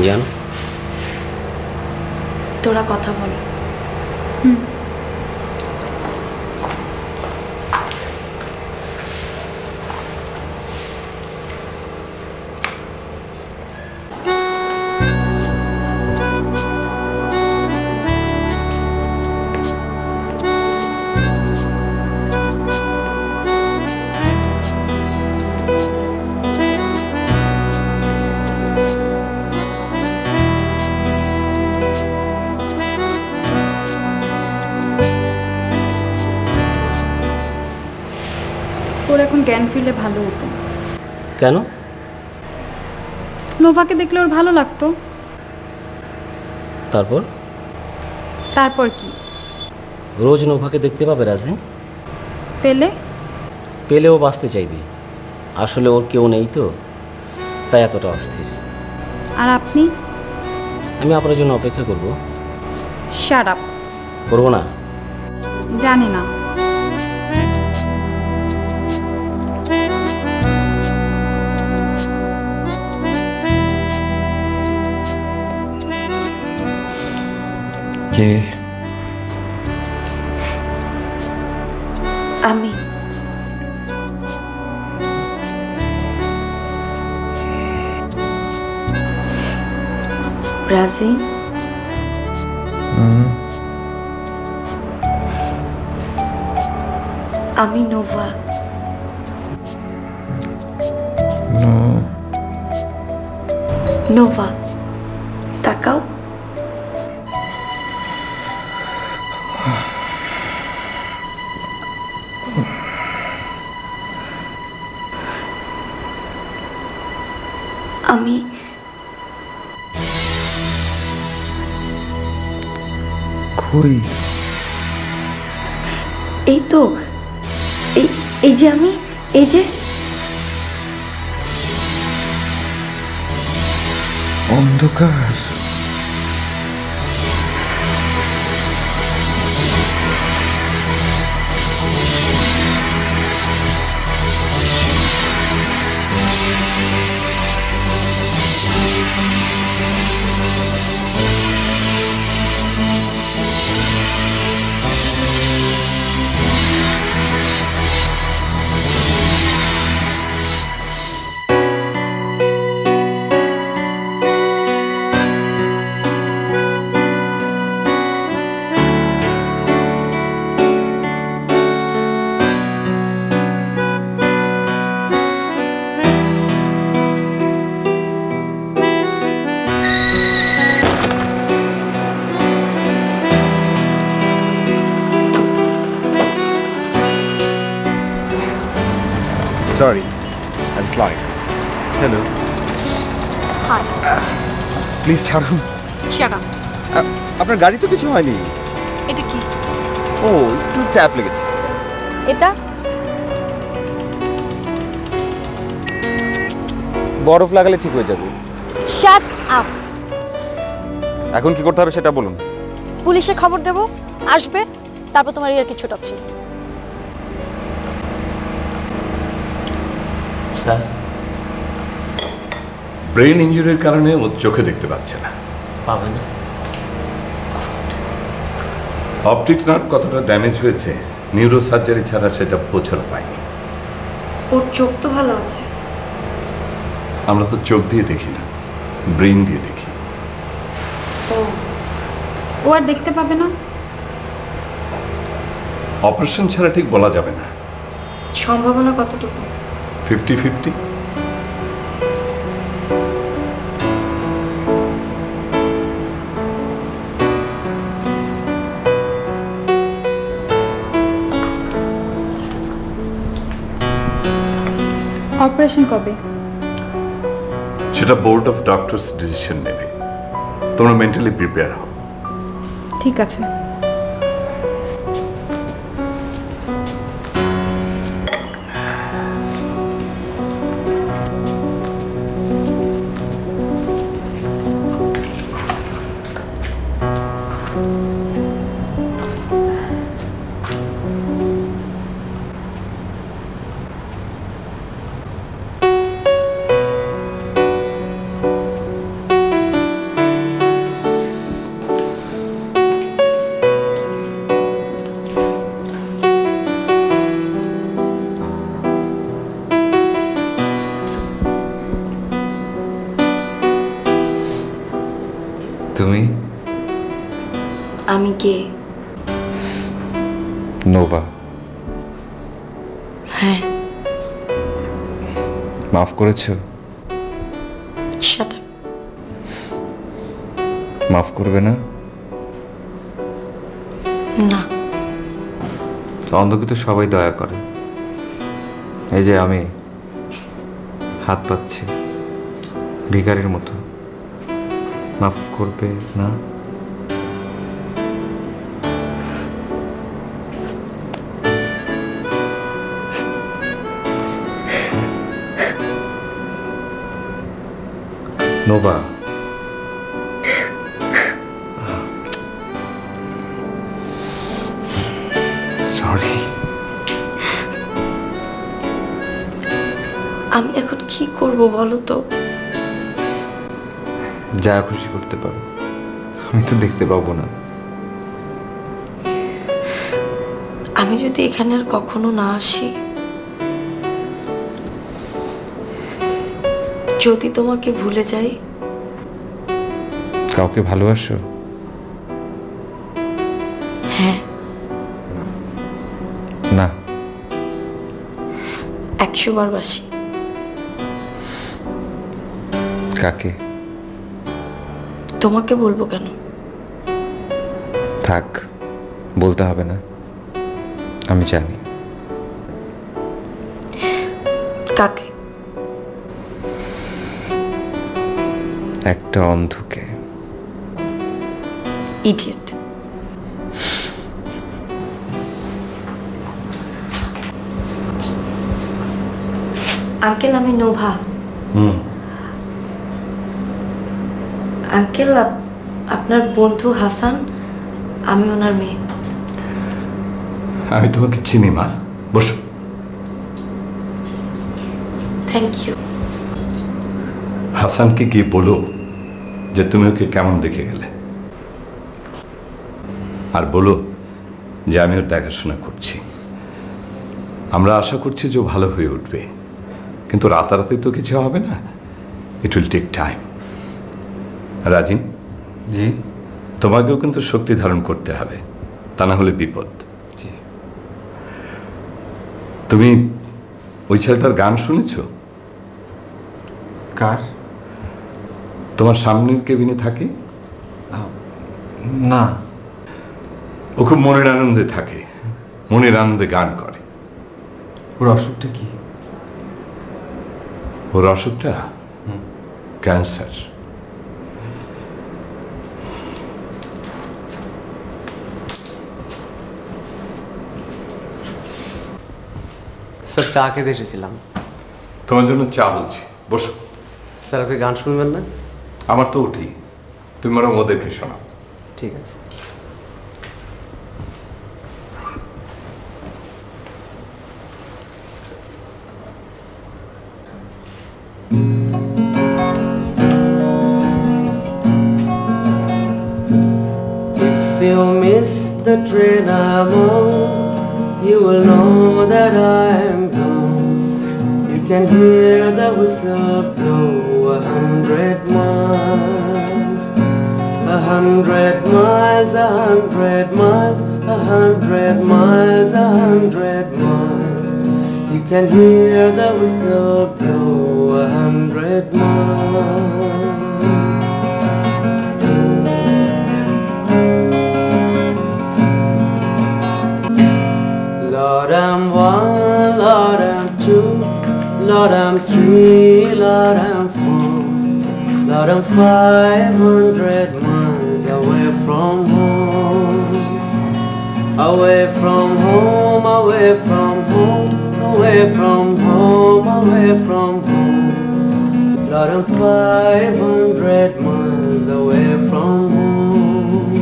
জান, তোরা কথা বল। ওর এখন জ্ঞান ফিরলে ভালো হতো। কেন? নোভাকে দেখলে ওর ভালো লাগতো। তারপর? তারপর কি? রোজ নোভাকে দেখতে পাবে রাজে। পেলে? পেলেও বাঁচতে চাইবে। আসলে ওর কেউ নেই তো, তাই এতটা অস্থির। আর আপনি? আমি আপনার জন্য অপেক্ষা করব। Shut up. করব না? জানি না। কে? আমি। রাজি, আমি নোভা। নোভা, তাকাও। আমি কই? এই তো, এই যে আমি, এই যে। অন্ধকার। Sorry, I'm flying. Hello. Hi. Please ছাড়ুন। Shut up. আপনার গাড়ি তো কিছু হয়নি। এটা কি? ও, একটু ট্যাপ লেগেছে। এটা? বরফ লাগালে ঠিক হয়ে যাবে। Shut up. এখন কি করতে হবে সেটা বলুন। পুলিশে খবর দেব, আসবে, তারপর তোমার ইয়ার কিছু টাচ্ছে। স্যার, ব্রেন ইনজুরির কারণে ও চোখে দেখতে পাচ্ছে না। পাবে না? অপটিক নার্ভ কতটা ড্যামেজ হয়েছে নিউরো সার্জারি ছাড়া সেটা বোঝার পায়নি। ওর চোখ তো ভালো আছে। আমরা তো চোখ দিয়ে দেখি না, ব্রেন দিয়ে দেখি। ও আর দেখতে পাবে না? অপারেশন ছাড়া ঠিক বলা যাবে না। সম্ভাবনা কতটুকু? 50-50। অপারেশন কবে? সেটা বোর্ড অফ ডক্টরস ডিসিশন নেবে। তোমরা মেন্টালি প্রিপেয়ার হও। ঠিক আছে। তুমি? আমি কে? নোভা। হ্যাঁ। মাফ করেছো? Shut up. মাফ করবে না? না। অন্ধকে তো সবাই দয়া করে। এই যে আমি হাত পাচ্ছি ভিখারির মতো, মাফ করবে না? Nova, sorry. আমি এখন কি করব বলো তো? যা খুশি করতে পারো, আমি তো দেখতে পাবো না। আমি যদি এখানে আর কখনো না আসি, যদি তোমাকে ভুলে যাই। কাউকে ভালোবাসো? হ্যাঁ। না। 100 বার বাসি। কাকে? তোমাকে বলবো কেন? থাক, বলতে হবে না, আমি জানি। কাকে? একটা অন্ধকে। ইডিয়েট। আঙ্কেল, আমি নোভা। আঙ্কেল, আপনার বন্ধু হাসান, আমি ওনার মেয়ে। আমি তোমাকে চিনি মা, বসো। Thank you. হাসানকে গিয়ে বলো যে তুমি ওকে কেমন দেখে গেলে, আর বলো যে আমি ওর দেখাশোনা করছি। আমরা আশা করছি যে ও ভালো হয়ে উঠবে, কিন্তু রাতারাতি তো কিছু হবে না, it will take time. Rajin, জি? তোমাকেও কিন্তু শক্তি ধারণ করতে হবে, তা না হলে বিপদ। জি। তুমি ওই ছেলেটার গান শুনেছ? কার? তোমার সামনের কেবিনে থাকে না। ও খুব মনের আনন্দে থাকে, মনের আনন্দে গান করে। ওর অসুখটা কি? ওর অসুখটা ক্যান্সার। স্যার, চা খেতে এসেছিলাম। তোমার জন্য চা বলছি, বসো। স্যার, আপনি গান শুনবেন না? আমার তো উঠি, তুমি বরং ওদেরকে শোনাও। ঠিক আছে। If you miss the train I'm on, you will know that I am gone. You can hear the whistle blow 100 miles, 100 miles, 100 miles, 100 miles, 100 miles. You can hear the whistle blow 100 miles. Lord, I'm one, Lord, I'm two, Lord, I'm three, Lord, I'm four, Lord, I'm 500 miles away from home. Away from home, away from home, away from home, away from home. Lord, I'm 500 miles away from home.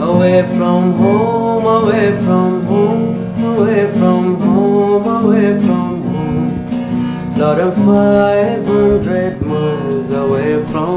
Away from home, away from home, away from home, away from home. Lord, I'm 500 miles away from